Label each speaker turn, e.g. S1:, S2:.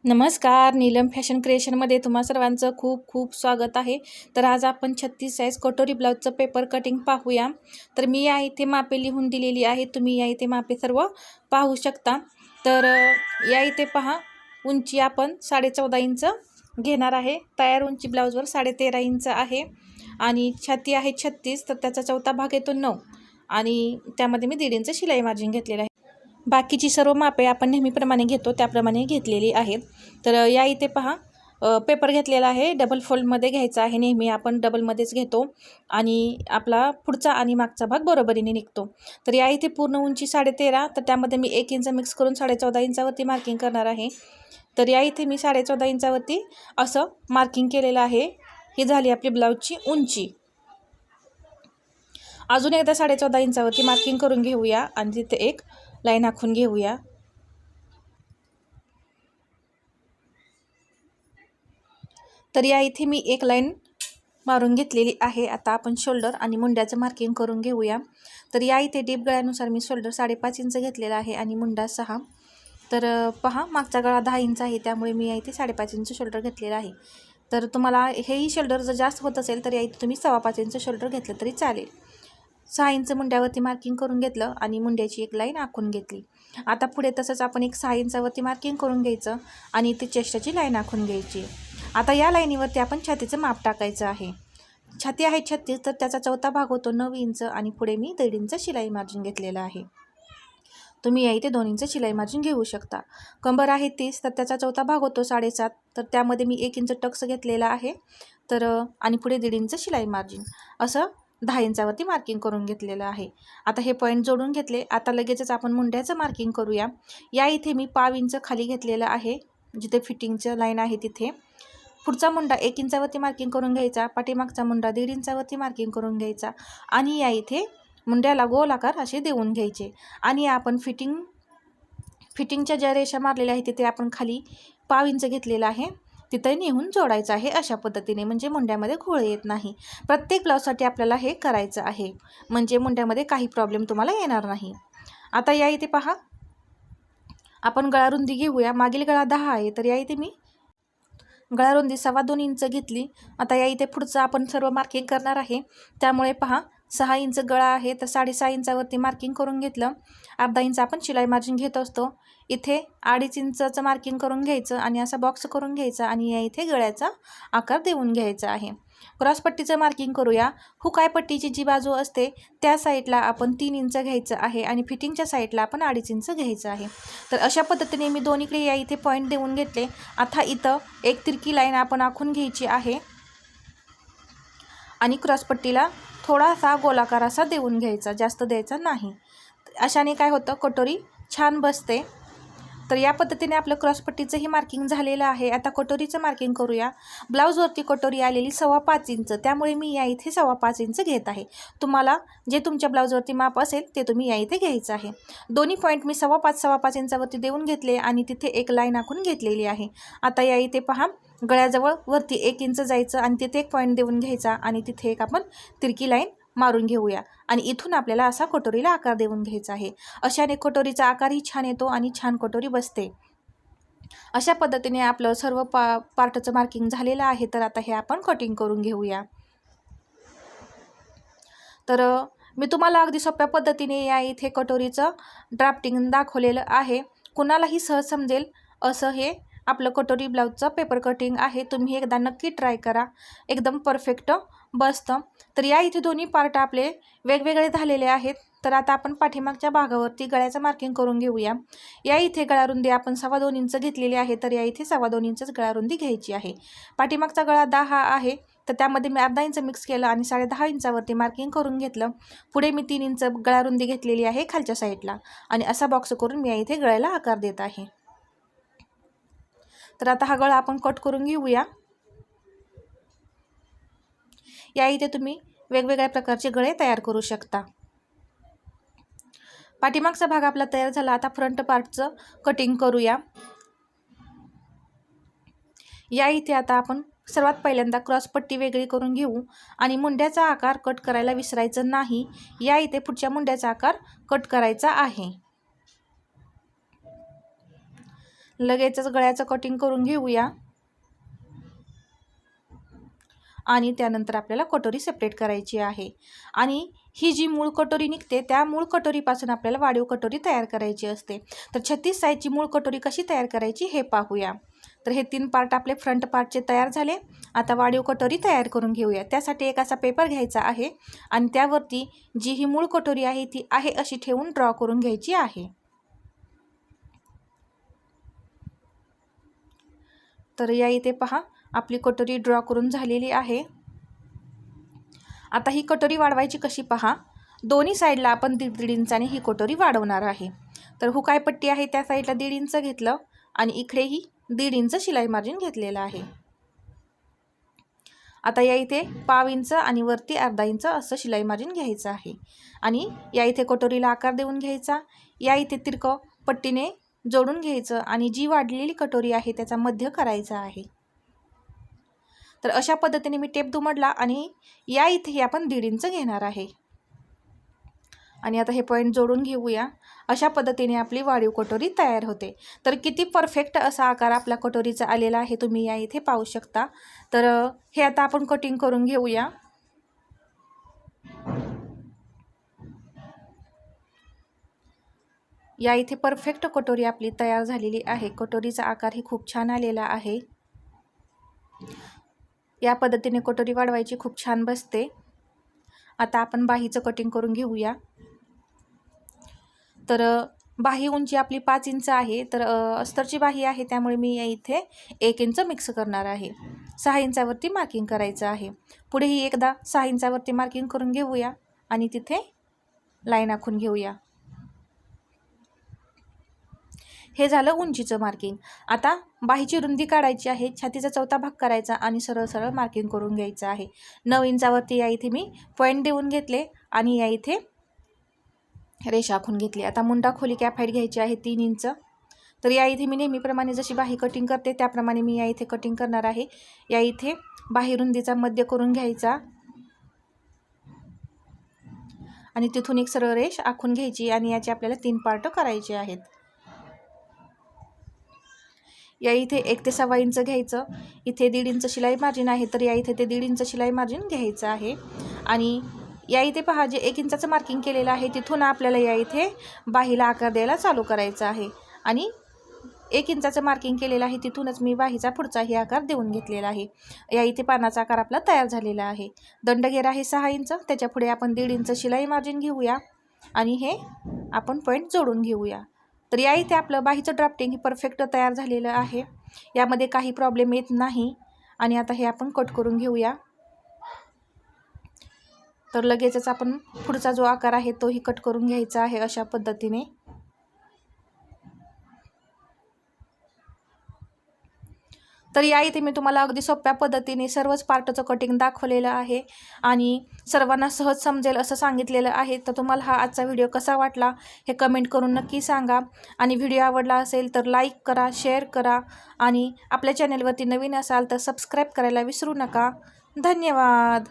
S1: नमस्कार, नीलम फॅशन क्रिएशनमध्ये तुम्हा सर्वांचं खूप खूप स्वागत आहे. तर आज आपण 36 साईज कटोरी ब्लाऊजचं पेपर कटिंग पाहूया. तर मी या इथे मापे लिहून दिलेली आहे, तुम्ही या इथे मापे सर्व पाहू शकता. तर या इथे पहा, उंची आपण 14.5 इंच घेणार आहे. तयार उंची ब्लाऊजवर 13.5 इंच आहे आणि छाती आहे 36, तर त्याचा चौथा भाग येतो 9 आणि त्यामध्ये मी 1.5 इंच शिलाई मार्जिन घेतलेलं आहे. बाकीची सर्व मापे आपण नेहमीप्रमाणे घेतो त्याप्रमाणे घेतलेली आहेत. तर या इथे पहा, पेपर घेतलेला आहे, डबल फोल्डमध्ये घ्यायचा आहे. नेहमी आपण डबलमध्येच घेतो आणि आपला पुढचा आणि मागचा भाग बरोबरीने निघतो. तर या इथे पूर्ण उंची 13.5, तर त्यामध्ये मी 1 इंच मिक्स करून 14.5 इंचावरती मार्किंग करणार आहे. तर या इथे मी 14.5 इंचावरती असं मार्किंग केलेलं आहे. ही झाली आपली ब्लाऊजची उंची. अजून एकदा 14.5 इंचावरती मार्किंग करून घेऊया आणि तिथे एक लाईन आखून घेऊया. तर या इथे मी एक लाईन मारून घेतलेली आहे. आता आपण शोल्डर आणि मुंड्याचं मार्किंग करून घेऊया. तर या इथे डीप गळ्यानुसार मी शोल्डर 5.5 इंच घेतलेला आहे आणि मुंडा 6. तर पहा, मागचा गळा 10 इंच आहे, त्यामुळे मी या इथे 5.5 इंच शोल्डर घेतलेला आहे. तर तुम्हाला हेही शोल्डर जर जास्त होत असेल तर या इथे तुम्ही 5.25 इंच शोल्डर घेतलं तरी चालेल. 6 इंच मुंड्यावरती मार्किंग करून घेतलं आणि मुंड्याची एक लाईन आखून घेतली. आता पुढे तसंच आपण एक 6 इंचावरती मार्किंग करून घ्यायचं आणि इथे चेस्टची लाईन आखून घ्यायची. आता या लाईनीवरती आपण छातीचं माप टाकायचं आहे. छाती आहे 36, तर त्याचा चौथा भाग होतो 9 इंच आणि पुढे मी 1.5 इंच शिलाई मार्जिन घेतलेलं आहे. तुम्ही या इथे 2 इंच शिलाई मार्जिन घेऊ शकता. कंबर आहे 30, तर त्याचा चौथा भाग होतो 7.5, तर त्यामध्ये मी 1 इंच टक्स घेतलेला आहे. तर आणि पुढे 1.5 इंच शिलाई मार्जिन असं 10 इंचावरती मार्किंग करून घेतलेलं आहे. आता हे पॉईंट जोडून घेतले. आता लगेचच आपण मुंड्याचं मार्किंग करूया. या इथे मी 1.5 इंच खाली घेतलेलं आहे, जिथे फिटिंगचं लाईन आहे तिथे. पुढचा मुंडा 1 इंचावरती मार्किंग करून घ्यायचा, पाठीमागचा मुंडा 1.5 इंचावरती मार्किंग करून घ्यायचा आणि या इथे मुंड्याला गोल आकार असे देऊन घ्यायचे. आणि आपण फिटिंगच्या ज्या रेषा मारलेल्या आहेत तिथे आपण खाली 1.5 इंच घेतलेला आहे, तिथे नेहून जोडायचं आहे अशा पद्धतीने, म्हणजे मुंड्यामध्ये घोळ येत नाही. प्रत्येक ब्लाऊजसाठी आपल्याला हे करायचं आहे, म्हणजे मुंड्यामध्ये काही प्रॉब्लेम तुम्हाला येणार नाही. आता या इथे पहा, आपण गळा रुंदी घेऊया. मागील गळा 10 आहे, तर या इथे मी गळा रुंदी 2.25 इंच घेतली. आता या इथे पुढचं आपण सर्व मार्किंग करणार आहे, त्यामुळे पहा 6 इंच गळा आहे, तर 6.5 इंचावरती मार्किंग करून घेतलं. अर्धा इंच आपण शिलाई मार्जिन घेत असतो. इथे 2.5 इंचाचं मार्किंग करून घ्यायचं आणि असा बॉक्स करून घ्यायचा आणि या इथे गळ्याचा आकार देऊन घ्यायचा आहे. क्रॉसपट्टीचं मार्किंग करूया. हुकाय पट्टीची जी बाजू असते त्या साईडला आपण 3 इंच घ्यायचं आहे आणि फिटिंगच्या साईडला आपण 2.5 इंच घ्यायचं आहे. तर अशा पद्धतीने मी दोन्हीकडे या इथे पॉईंट देऊन घेतले. आता इथं एक तिरकी लाईन आपण आखून घ्यायची आहे आणि क्रॉसपट्टीला थोडासा गोलाकार असा देऊन घ्यायचा, जास्त द्यायचा नाही. अशाने काय होतं, कटोरी छान बसते. तर या पद्धतीने आपलं क्रॉसपट्टीचंही मार्किंग झालेलं आहे. आता कटोरीचं मार्किंग करूया. ब्लाऊजवरती कटोरी आलेली 5.25 इंच, त्यामुळे मी या इथे 5.25 इंच घेत आहे. तुम्हाला जे तुमच्या ब्लाऊजवरती माप असेल ते तुम्ही या इथे घ्यायचं आहे. दोन्ही पॉईंट मी 5.25 इंचावरती देऊन घेतले आणि तिथे एक लाईन आखून घेतलेली आहे. आता या इथे पहा, गळ्याजवळ वरती 1 इंच जायचं आणि तिथे एक पॉईंट देऊन घ्यायचा आणि तिथे एक आपण तिरकी लाईन मारून घेऊया आणि इथून आपल्याला असा कटोरीला आकार देऊन घ्यायचा आहे. अशाने कटोरीचा आकारही छान येतो आणि छान कटोरी बसते. अशा पद्धतीने आपलं सर्व पार्टचं मार्किंग झालेलं आहे. तर आता हे आपण कटिंग करून घेऊया. तर मी तुम्हाला अगदी सोप्या पद्धतीने या इथे कटोरीचं ड्राफ्टिंग दाखवलेलं आहे. कुणालाही सहज समजेल असं हे आपलं कटोरी ब्लाऊजचं पेपर कटिंग आहे. तुम्ही एकदा नक्की ट्राय करा, एकदम परफेक्ट बसतं. तर या इथे दोन्ही पार्ट आपले वेगवेगळे झालेले आहेत. तर आता आपण पाठीमागच्या भागावरती गळ्याचं मार्किंग करून घेऊया. या इथे गळारुंदी आपण 2.25 इंच घेतलेली आहे, तर या इथे 2.25 इंचच गळारुंदी घ्यायची आहे. पाठीमागचा गळा 10 आहे, तर त्यामध्ये मी अर्धा इंच मिक्स केलं आणि 10.5 इंचावरती मार्किंग करून घेतलं. पुढे मी 3 इंच गळारुंदी घेतलेली आहे खालच्या साईडला आणि असा बॉक्स करून मी या इथे गळ्याला आकार देत आहे. तर आता हा गळा आपण कट करून घेऊया. या इथे तुम्ही वेगवेगळ्या प्रकारचे गळे तयार करू शकता. पाठीमागचा भाग आपला तयार झाला. आता फ्रंट पार्टचं कटिंग करूया. या इथे आता आपण सर्वात पहिल्यांदा क्रॉसपट्टी वेगळी करून घेऊ आणि मुंड्याचा आकार कट करायला विसरायचं नाही. या इथे पुढच्या मुंड्याचा आकार कट करायचा आहे. लगेचच गळ्याचं कटिंग करून घेऊया आणि त्यानंतर आपल्याला कटोरी सेपरेट करायची आहे। आणि ही जी मूळ कटोरी निघते त्या मूळ कटोरीपासून आपल्याला वाढीव कटोरी तयार करायची असते। तर 36 साईजची मूळ कटोरी कशी तयार करायची हे पाहूया। तर हे 3 पार्ट आपले फ्रंट पार्टचे तयार झाले। आता वाढीव कटोरी तयार करून घेऊया। त्यासाठी एक असा पेपर घ्यायचा आहे आणि त्यावरती जी ही मूळ कटोरी आहे ती आहे अशी ठेवून ड्रॉ करून घ्यायची आहे। तर या इथे पहा आपली कटोरी ड्रॉ करून झालेली आहे। आता ही कटोरी वाढवायची कशी पहा, दोन्ही साईडला आपण 1.5 इंचाने ही कटोरी वाढवणार आहे। तर हुकाय पट्टी आहे त्या साईडला 1.5 इंच घेतलं आणि इकडेही 1.5 इंच शिलाई मार्जिन घेतलेलं आहे। आता या इथे पाव इंच आणि वरती अर्धा इंच असं शिलाई मार्जिन घ्यायचं आहे आणि या इथे कटोरीला आकार देऊन घ्यायचा। या इथे तिरकं पट्टीने जोडून घ्यायचं आणि जी वाढलेली कटोरी आहे त्याचा मध्य करायचा आहे। तर अशा पद्धतीने मी टेप दुमडला आणि या इथे आपण 1.5 इंच घेणार आहे आणि आता हे पॉईंट जोडून घेऊया। अशा पद्धतीने आपली वाढीव कटोरी तयार होते। तर किती परफेक्ट असा आकार आपल्या कटोरीचा आलेला आहे तुम्ही या इथे पाहू शकता। तर हे आता आपण कटिंग करून घेऊया। या इथे परफेक्ट कटोरी आपली तयार झालेली आहे। कटोरीचा आकारही खूप छान आलेला आहे। या पद्धतीने कटोरी वाढवायची खूप छान बसते। आता आपण बाहीचं कटिंग करून घेऊया। तर बाही उंची आपली 5 इंच आहे। तर अस्तरची बाही आहे त्यामुळे मी या इथे 1 इंच मिक्स करणार आहे। 6 इंचावरती मार्किंग करायचं आहे। पुढेही एकदा 6 इंचावरती मार्किंग करून घेऊया आणि तिथे लाईन आखून घेऊया। हे झालं उंचीचं मार्किंग। आता बाहीची रुंदी काढायची आहे, छातीचा चौथा भाग करायचा आणि सरळ सरळ मार्किंग करून घ्यायचं आहे। 9 इंचावरती या इथे मी पॉईंट देऊन घेतले आणि या इथे रेषा आखून घेतली। आता मुंडा खोली कॅप हाईट घ्यायची आहे 3 इंच। तर या इथे मी नेहमीप्रमाणे जशी बाही कटिंग करते त्याप्रमाणे मी या इथे कटिंग करणार आहे। या इथे बाही रुंदीचा मध्य करून घ्यायचा आणि तिथून एक सरळ रेष आखून घ्यायची आणि याचे आपल्याला 3 पार्ट करायचे आहेत। या इथे 1 ते 1.25 इंच घ्यायचं। इथे 1.5 इंच शिलाई मार्जिन आहे तर या इथे ते 1.5 इंच शिलाई मार्जिन घ्यायचं आहे। आणि या इथे पहा जे 1 इंचाचं मार्किंग केलेलं आहे तिथून आपल्याला या इथे बाहीला आकार द्यायला चालू करायचं आहे आणि 1 इंचाचं मार्किंग केलेलं आहे तिथूनच मी बाहीचा पुढचाही आकार देऊन घेतलेला आहे। या इथे पानाचा आकार आपला तयार झालेला आहे। दंडघेर आहे 6 इंच, त्याच्या पुढे आपण 1.5 इंच शिलाई मार्जिन घेऊया आणि हे आपण पॉईंट जोडून घेऊया। तर या इथे आपलं बाहीचं ड्राफ्टिंग हे परफेक्ट तयार झालेलं आहे। यामध्ये काही प्रॉब्लेम येत नाही आणि आता हे आपण कट करून घेऊया। तर लगेचच आपण पुढचा जो आकार आहे तोही कट करून घ्यायचा आहे अशा पद्धतीने। तर या इथे मी तुम्हाला अगदी सोप्या पद्धतीने सर्वच पार्टचं कटिंग दाखवलेलं आहे आणि सर्वांना सहज समजेल असं सांगितलेलं आहे। तर तुम्हाला हा आजचा व्हिडिओ कसा वाटला हे कमेंट करून नक्की सांगा आणि व्हिडिओ आवडला असेल तर लाईक करा, शेअर करा आणि आपल्या चॅनलवरती नवीन असाल तर सबस्क्राईब करायला विसरू नका। धन्यवाद।